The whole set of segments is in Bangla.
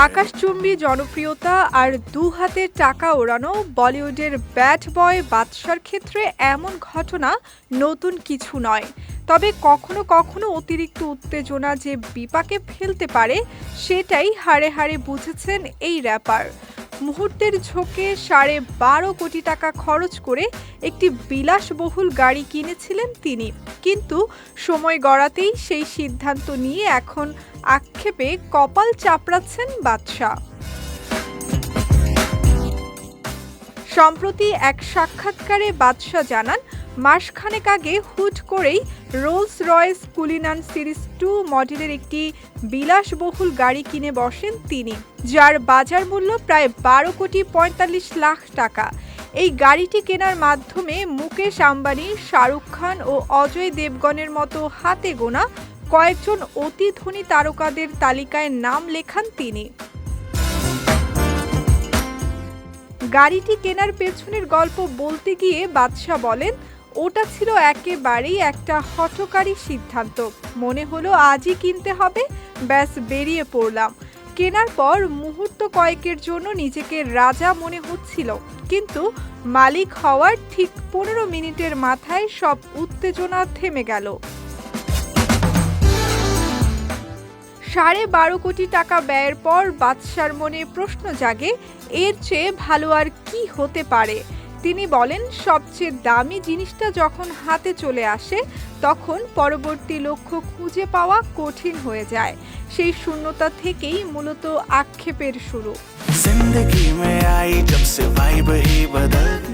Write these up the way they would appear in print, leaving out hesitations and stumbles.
আকাশচুম্বী জনপ্রিয়তা আর দু হাতে টাকা ওড়ানো বলিউডের ব্যাড বয় বাদশার ক্ষেত্রে এমন ঘটনা নতুন কিছু নয়। তবে কখনো কখনো অতিরিক্ত উত্তেজনা যে বিপাকে ফেলতে পারে সেটাই হাড়ে হাড়ে বুঝেছেন এই র্যাপার। মুহূর্তের ঝোঁকে 12.5 কোটি টাকা খরচ করে একটি বিলাসবহুল গাড়ি কিনেছিলেন তিনি, কিন্তু সময় গড়াতেই সেই সিদ্ধান্ত নিয়ে এখন আক্ষেপে কপাল চাপড়াচ্ছেন বাদশা। সম্প্রতি এক সাক্ষাৎকারে বাদশা জানান, মাসখানেক আগে হুট করেই রোলস রয়েস কুলিনান সিরিজ 2 মডেলের একটি বিলাসবহুল গাড়ি কিনে বসেন তিনি, যার বাজার মূল্য প্রায় 12.45 কোটি টাকা। এই গাড়িটি কেনার মাধ্যমে মুকেশ আম্বানি, শাহরুখ খান ও অজয় দেবগনের মতো হাতে গোনা কয়েকজন অতি ধনী তারকাদের তালিকায় নাম লেখান তিনি। গাড়িটি কেনার পেছনের গল্প বলতে গিয়ে বাদশা বলেন, ওটা ছিল একেবারেই একটা হঠকারী সিদ্ধান্ত। মনে হলো আজই কিনতে হবে, ব্যাস বেরিয়ে পড়লাম। কেনার পর মুহূর্ত কয়েকের জন্য নিজেকে রাজা মনে হচ্ছিল, কিন্তু মালিক হওয়ার ঠিক 15 মিনিটের মাথায় সব উত্তেজনা থেমে গেল। 12.5 কোটি টাকা ব্যয়ের পর বাদশার মনে প্রশ্ন জাগে, এর চেয়ে ভালো আর কি হতে পারে। তিনি বলেন, সবচেয়ে দামি জিনিসটা যখন হাতে চলে আসে তখন পরবর্তী লক্ষ্য খুঁজে পাওয়া কঠিন হয়ে যায়। সেই শূন্যতা থেকেই মূলত আক্ষেপের শুরু।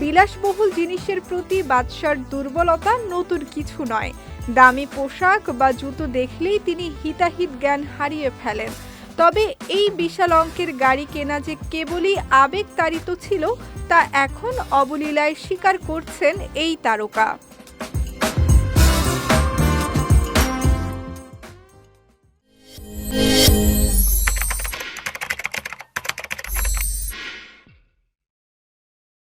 বিলাসবহুল জিনিসের প্রতি বাদশার দুর্বলতা নতুন কিছু নয়। দামি পোশাক বা জুতো দেখলেই তিনি হিতাহিত জ্ঞান হারিয়ে ফেলেন। তবে এই বিশাল অঙ্কের গাড়ি কেনা যে কেবলই আবেগতাড়িত ছিল তা এখন অবলীলায় স্বীকার করছেন এই তারকা।